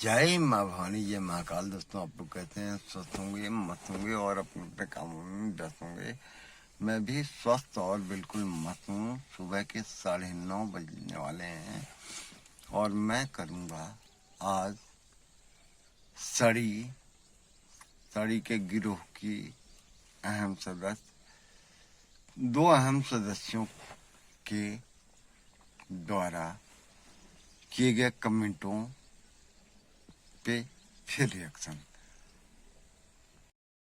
जय माँ भवानी, जय महाकाल। दोस्तों, आप लोग कहते हैं स्वस्थ होंगे, मस्त होंगे और अपने अपने कामों में व्यस्त होंगे। मैं भी स्वस्थ और बिल्कुल मस्त हूँ। सुबह के 9:30 बजने वाले हैं और मैं करूँगा आज सड़ी के गिरोह की अहम सदस्य, 2 अहम सदस्यों के द्वारा किए गए कमेंटों पे फिर रिएक्शन।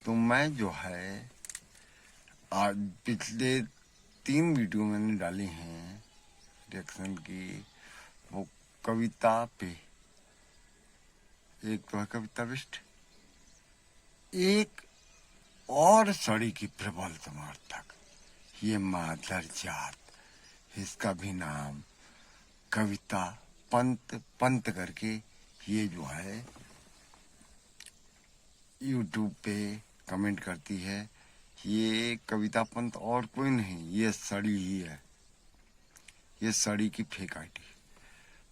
तो मैं जो है आज पिछले 3 वीडियो मैंने डाली हैं रिएक्शन की। वो कविता पे, एक तो है कविता विष्ट, एक और सड़ी की प्रबल समर्थक, ये माधर जात, इसका भी नाम कविता पंत करके ये जो है यूट्यूब पे कमेंट करती है। ये कविता पंत और कोई नहीं, ये सड़ी ही है, ये सड़ी की फेक आईडी।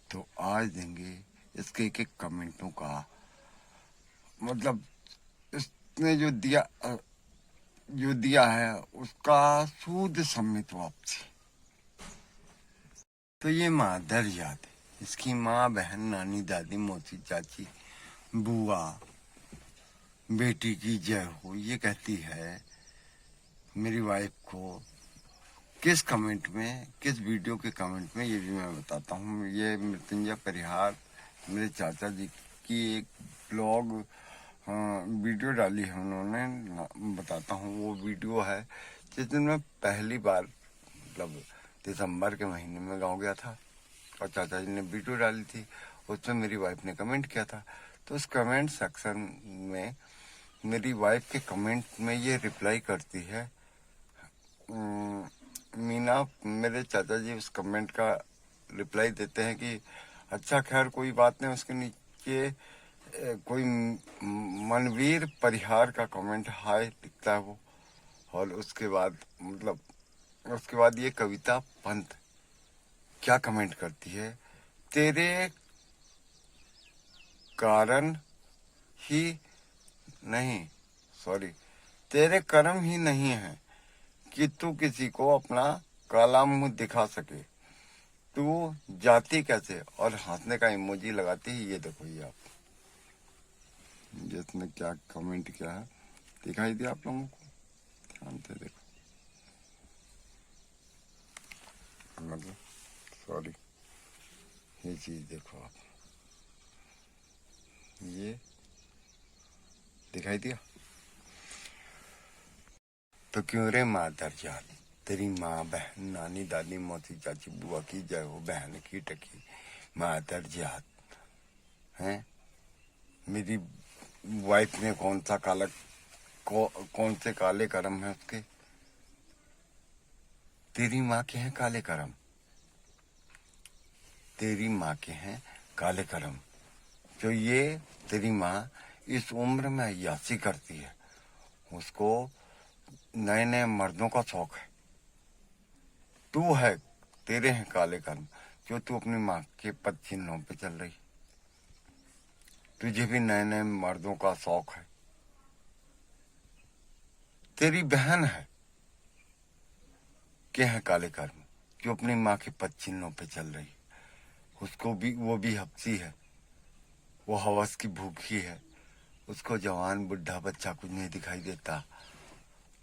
तो आज देंगे इसके एक कमेंटों का मतलब, इसने जो दिया है उसका सूद समेत वापसी। तो ये माधर जात है, इसकी माँ, बहन, नानी, दादी, मौसी, चाची, बुआ, बेटी की जय हो, ये कहती है मेरी वाइफ को। किस कमेंट में, किस वीडियो के कमेंट में, ये भी मैं बताता हूँ। ये मृत्युंजय परिहार, मेरे चाचा जी की एक ब्लॉग वीडियो डाली है उन्होंने, बताता हूँ। वो वीडियो है जिस दिन मैं पहली बार मतलब दिसंबर के महीने में गाँव गया था और चाचा जी ने वीडियो डाली थी। उसमें मेरी वाइफ ने कमेंट किया था। तो उस कमेंट सेक्शन में मेरी वाइफ के कमेंट में ये रिप्लाई करती है, मीना, मेरे चाचा जी उस कमेंट का रिप्लाई देते हैं कि अच्छा खैर कोई बात नहीं। उसके नीचे कोई मनवीर परिहार का कमेंट हाय लिखता है वो। और उसके बाद ये कविता पंत क्या कमेंट करती है, तेरे कारण ही नहीं, सॉरी, तेरे कर्म ही नहीं है कि तू किसी को अपना काला मुंह दिखा सके। तू जाति कैसे, और हंसने का इमोजी लगाती है। ये देखो, ये आप जिसने क्या कमेंट किया है दिखाई दिया आप लोगों को? ध्यान से देखो, मतलब सॉरी, ये चीज देखो आप, ये दिखाई दिया? तो क्यों रे माधर जात, तेरी माँ, बहन, नानी, दादी, मौसी, चाची, बुआ की जय हो, बहन की टकी, माधर जात है। मेरी वाइफ ने कौन से काले कर्म है उसके? तेरी माँ के हैं काले कर्म, तेरी माँ के हैं काले कर्म। जो ये तेरी माँ इस उम्र में अय्यासी करती है, उसको नए नए मर्दों का शौक है। तू है, तेरे हैं काले कर्म, जो तू अपनी माँ के पद चिन्हों पे चल रही। तुझे भी नए नए मर्दों का शौक है। तेरी बहन है के हैं काले कर्म, जो अपनी माँ के पद चिन्हों पे चल रही। उसको भी, वो भी हफ्सी है, वो हवस की भूखी है। उसको जवान बुढ़ा बच्चा कुछ नहीं दिखाई देता।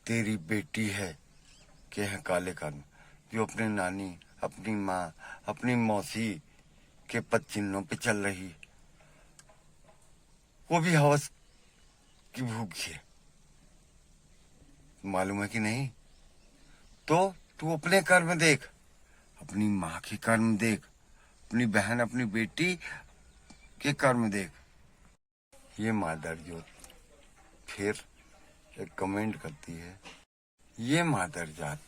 तेरी बेटी है के हैं काले कर्म, जो अपनी नानी, अपनी माँ, अपनी मौसी के पद चिन्हों पे चल रही। वो भी हवस की भूखी है, मालूम है कि नहीं? तो तू अपने कर्म देख, अपनी माँ के कर्म देख, अपनी बहन, अपनी बेटी के कर्म देख। ये मादर जो फिर एक कमेंट करती है, ये मादर जात।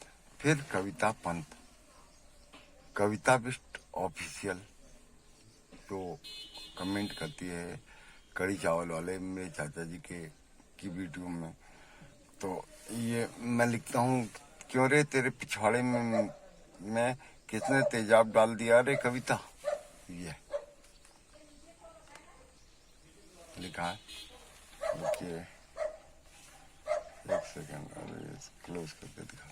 फिर कविता पंत, कविता बिस्ट ऑफिशियल जो कमेंट करती है कड़ी चावल वाले मेरे चाचा जी की वीडियो में। तो ये मैं लिखता हूँ, क्यों रे तेरे पिछवाड़े में किसने तेजाब डाल दिया रे कविता। ये लिखा है, देखिए 1 सेकंड, अरे क्लोज करके दिखा।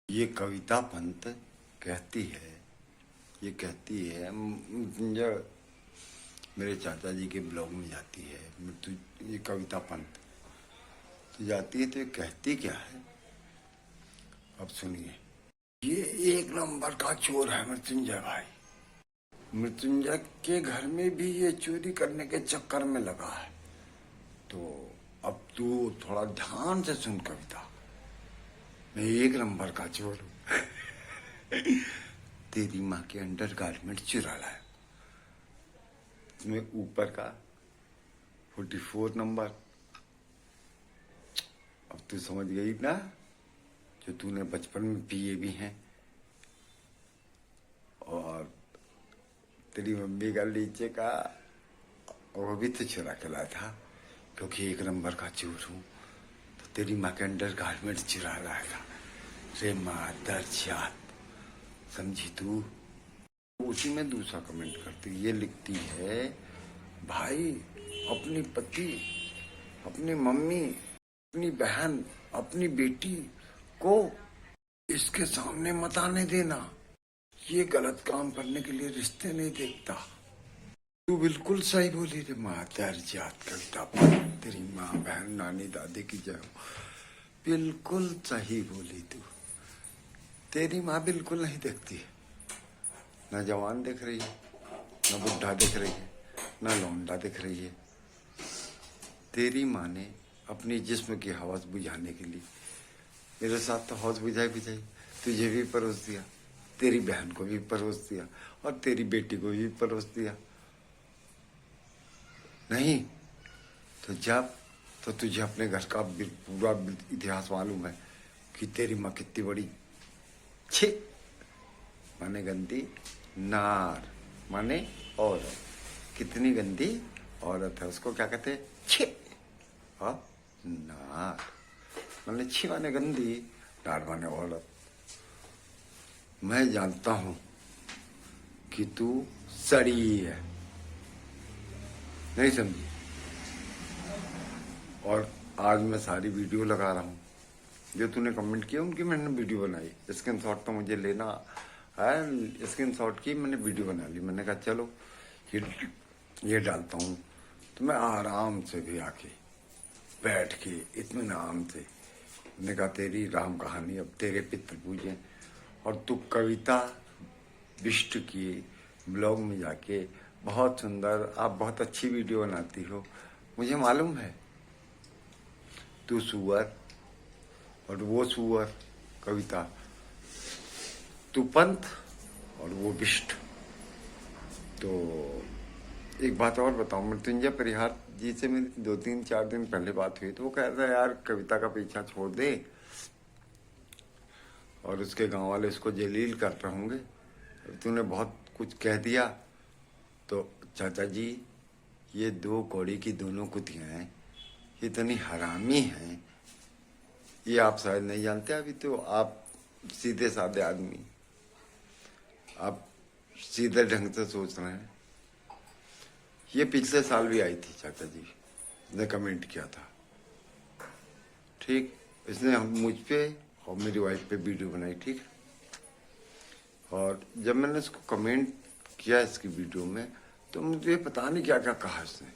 ये कविता पंत कहती है, ये कहती है, मेरे चाचा जी के ब्लॉग में जाती है मृत्यु, ये कविता पंत तो जाती है, तो ये कहती क्या है अब सुनिए। ये 1 नंबर का चोर है मृत्युंजय भाई। मृत्युंजय के घर में भी ये चोरी करने के चक्कर में लगा है। तो अब तू थोड़ा ध्यान से सुन कविता। मैं 1 नंबर का चोर हूं। तेरी माँ के अंडर गारमेंट चुरा लाया। तुम्हें ऊपर का 44 नंबर, अब तू समझ गई ना, जो तूने बचपन में पिए भी हैं। और तेरी मम्मी का नीचे का वो भी तो चुरा के लाया था, क्योंकि 1 नंबर का चोर हूं। तो तेरी माँ के अंडर गारमेंट चुरा लाया था। रे मादर जात, समझी तू? उसी में दूसरा कमेंट करती, ये लिखती है, भाई अपनी पति, अपनी मम्मी, अपनी बहन, अपनी बेटी को इसके सामने मत आने देना। ये गलत काम करने के लिए रिश्ते नहीं देखता। तू बिल्कुल सही बोली रे मादर जात कविता। तेरी माँ, बहन, नानी, दादी की जय हो। बिल्कुल सही बोली तू। तेरी माँ बिल्कुल नहीं देखती है, ना जवान दिख रही है, ना बुढ़ा दिख रही है, ना लौंडा दिख रही है। तेरी माँ ने अपनी जिस्म की हवस बुझाने के लिए मेरे साथ तो हौस बुझाई तुझे भी परोस दिया, तेरी बहन को भी परोस दिया, और तेरी बेटी को भी परोस दिया। नहीं तो जब तो तुझे अपने घर का पूरा इतिहास मालूम है कि तेरी माँ कितनी बड़ी छी माने गंदी, नार माने औरत, कितनी गंदी औरत है, उसको क्या कहते हैं? छी। और नार माने छी माने गंदी, नार माने औरत। मैं जानता हूं कि तू सड़ी है, नहीं समझी? और आज मैं सारी वीडियो लगा रहा हूं, जो तूने कमेंट किया उनकी मैंने वीडियो बनाई। स्क्रीनशॉट तो मुझे लेना है, स्क्रीनशॉट की मैंने वीडियो बना ली। मैंने कहा चलो ये डालता हूँ। तो मैं आराम से भी आके बैठ के इत्मीनान से मैंने कहा तेरी राम कहानी, अब तेरे पितृ पूजे। और तू कविता बिष्ट की ब्लॉग में जाके बहुत सुंदर, आप बहुत अच्छी वीडियो बनाती हो, मुझे मालूम है। तू सुअर और वो सुअर कविता, तू पंथ और वो बिष्ट। तो एक बात और बताऊं, मृत्युंजय परिहार जी से मेरी 2-3-4 दिन पहले बात हुई, तो वो कह रहा है यार कविता का पीछा छोड़ दे, और उसके गांव वाले इसको जलील कर रहे होंगे, तूने बहुत कुछ कह दिया। तो चाचा जी, ये 2 कौड़ी की दोनों कुतियां हैं, ये इतनी हरामी हैं, ये आप शायद नहीं जानते। अभी तो आप सीधे साधे आदमी, आप सीधे ढंग से सोच रहे हैं। ये पिछले साल भी आई थी चाचा जी, ने कमेंट किया था, ठीक। इसने मुझ पे और मेरी वाइफ पे वीडियो बनाई, ठीक। और जब मैंने इसको कमेंट किया इसकी वीडियो में, तो मुझे पता नहीं क्या क्या कहा इसने,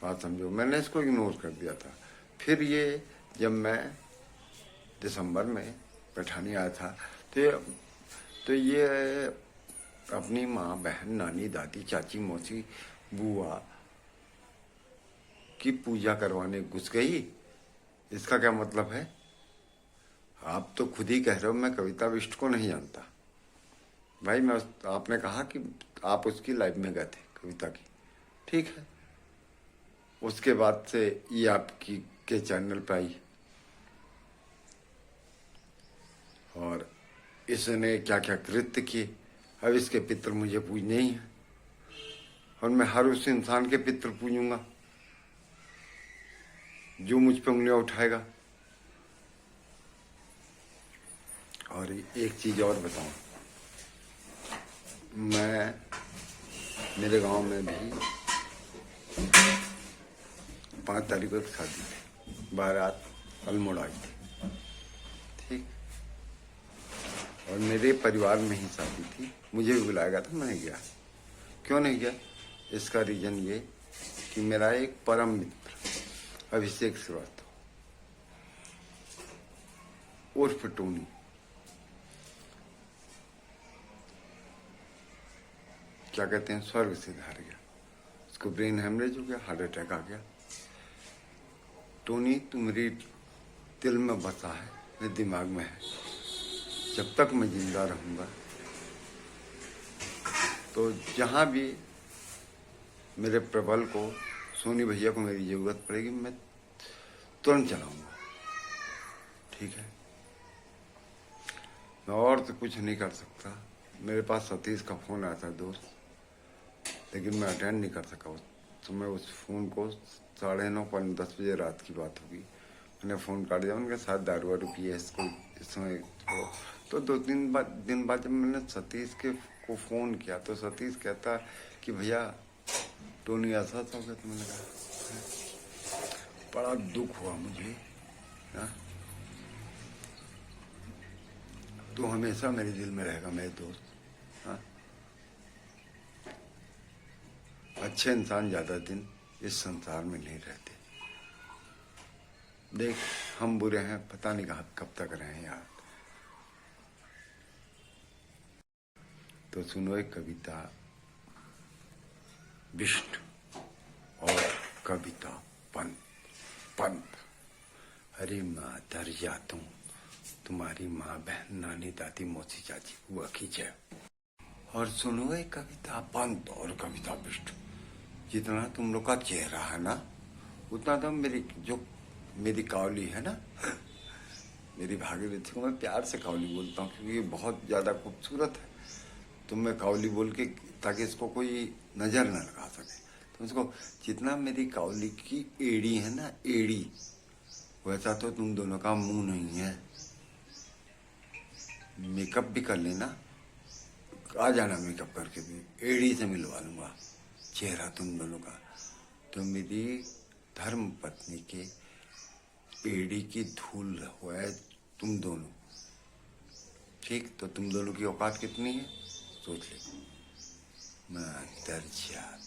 बात समझो। मैंने इसको इग्नोर कर दिया था। फिर ये जब मैं दिसंबर में पैठानी आया था। तो ये अपनी माँ, बहन, नानी, दादी, चाची, मौसी, बुआ की पूजा करवाने घुस गई। इसका क्या मतलब है? आप तो खुद ही कह रहे हो मैं कविता बिष्ट को नहीं जानता। भाई आपने कहा कि आप उसकी लाइफ में गए थे कविता की, ठीक है। उसके बाद से ये आपकी के चैनल पे आई और इसने क्या क्या कृत्य किए। अब इसके पितृ मुझे पूजने ही है और मैं हर उस इंसान के पितृ पूजूंगा जो मुझ पे उंगलियां उठाएगा। और एक चीज और बताऊं, मेरे गांव में भी 5 तारीख को शादी थी, बारात अल्मोड़ा आई थी, ठीक। और मेरे परिवार में ही शादी थी, मुझे भी बुलाया गया था, मैं नहीं गया। क्यों नहीं गया? इसका रीजन ये कि मेरा एक परम मित्र अभिषेक श्रीवास्तव उर्फ टोनी क्या कहते हैं, स्वर्ग से धार गया। उसको ब्रेन हेमरेज हो गया, हार्ट अटैक आ गया। टोनी तू मेरी दिल में बसा है, मेरे दिमाग में है। जब तक मैं जिंदा रहूंगा तो जहां भी मेरे प्रबल को, सोनी भैया को मेरी जरूरत पड़ेगी, मैं तुरंत चलाऊंगा, ठीक है। मैं और तो कुछ नहीं कर सकता। मेरे पास सतीश का फोन आया था दोस्त, लेकिन मैं अटेंड नहीं कर सका। तो मैं उस फोन को 9:30 पौने 10 बजे रात की बात होगी, मैंने फोन काट दिया। उनके साथ दारू वारू पी है इसको इस समय। तो 2-3 दिन बाद जब मैंने सतीश को फोन किया तो सतीश कहता कि भैया टोनी ऐसा था। तो मैंने कहा बड़ा दुख हुआ मुझे, ना? तो हमेशा मेरे दिल में रहेगा मेरे दोस्त। हाँ, अच्छे इंसान ज्यादा दिन इस संसार में नहीं रहते। देख हम बुरे हैं, पता नहीं कब तक रहे यार। तो सुनो एक कविता बिष्ट और कविता पंत। अरे माँ दर जा तुम्हारी माँ, बहन, नानी, दादी, मौसी, चाची, बुआ की जय। और सुनो एक कविता पंत और कविता बिष्ट। जितना तुम लोग का चेहरा है ना, उतना तो मेरी कावली है ना मेरी भागीरथी को मैं प्यार से कावली बोलता हूँ क्योंकि ये बहुत ज्यादा खूबसूरत है। तो मैं कावली बोल के, ताकि इसको कोई नजर न लगा सके, तो इसको जितना मेरी कावली की एड़ी है ना, एड़ी, वैसा तो तुम दोनों का मुंह नहीं है। मेकअप भी कर लेना, आ जाना मेकअप करके भी, एड़ी से मिलवा लूंगा चेहरा तुम दोनों का। तो मेरी धर्म पत्नी के एड़ी की धूल हुआ है तुम दोनों, ठीक। तो तुम दोनों की औकात कितनी है सोच ले। मैं दर्जात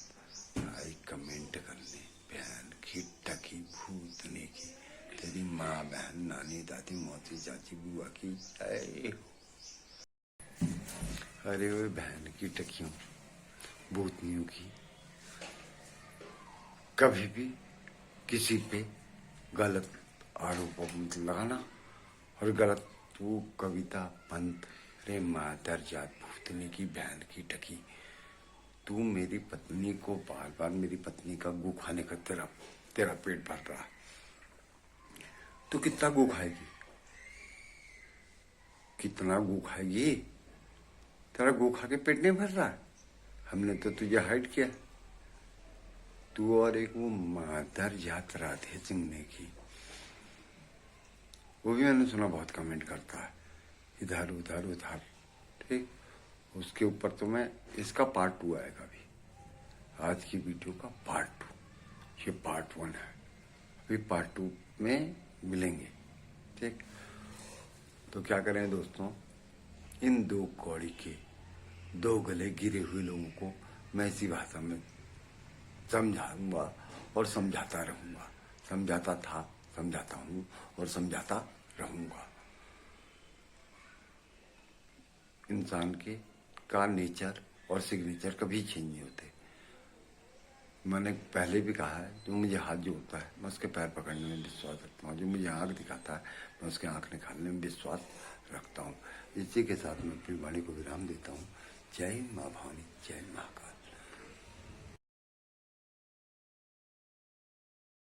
आई कमेंट करने, बहन की टकी भूतने की, तेरी माँ, बहन, नानी, दादी, मौसी, चाची, बुआ की जय हो। अरे वो बहन की टकियों, भूतनियों की, कभी भी किसी पे गलत आरोप मत लगाना। और गलत वो कविता पंत, रे मादर जात भूतनी की, बहन की टकी, तू मेरी पत्नी को बार बार, मेरी पत्नी का गू खाने का तेरा पेट भर रहा, तू कितना गू खाएगी? कितना गू खाएगी? तेरा गू खा के पेट नहीं भर रहा। हमने तो तुझे हाइड किया, तू और एक वो मादर जात राधे सिंह ने की, वो भी मैंने सुना बहुत कमेंट करता है इधर उधर, ठीक। उसके ऊपर तो मैं, इसका पार्ट 2 आएगा अभी, आज की वीडियो का पार्ट 2, ये पार्ट 1 है, अभी पार्ट 2 में मिलेंगे, ठीक। तो क्या करें दोस्तों, इन 2 कौड़ी के 2 गले गिरे हुए लोगों को मैं इसी भाषा में समझाऊंगा और समझाता रहूंगा। समझाता था, समझाता हूँ और समझाता रहूंगा। इंसान के का नेचर और सिग्नेचर कभी चेंज नहीं होते। मैंने पहले भी कहा है, जो मुझे हाथ जोड़ता है मैं उसके पैर पकड़ने में विश्वास रखता हूँ, जो मुझे आँख दिखाता है मैं उसके आँख निकालने में विश्वास रखता हूँ। इसी के साथ मैं अपनी वाणी को विराम देता हूँ। जय माँ भवानी, जय महाकाल।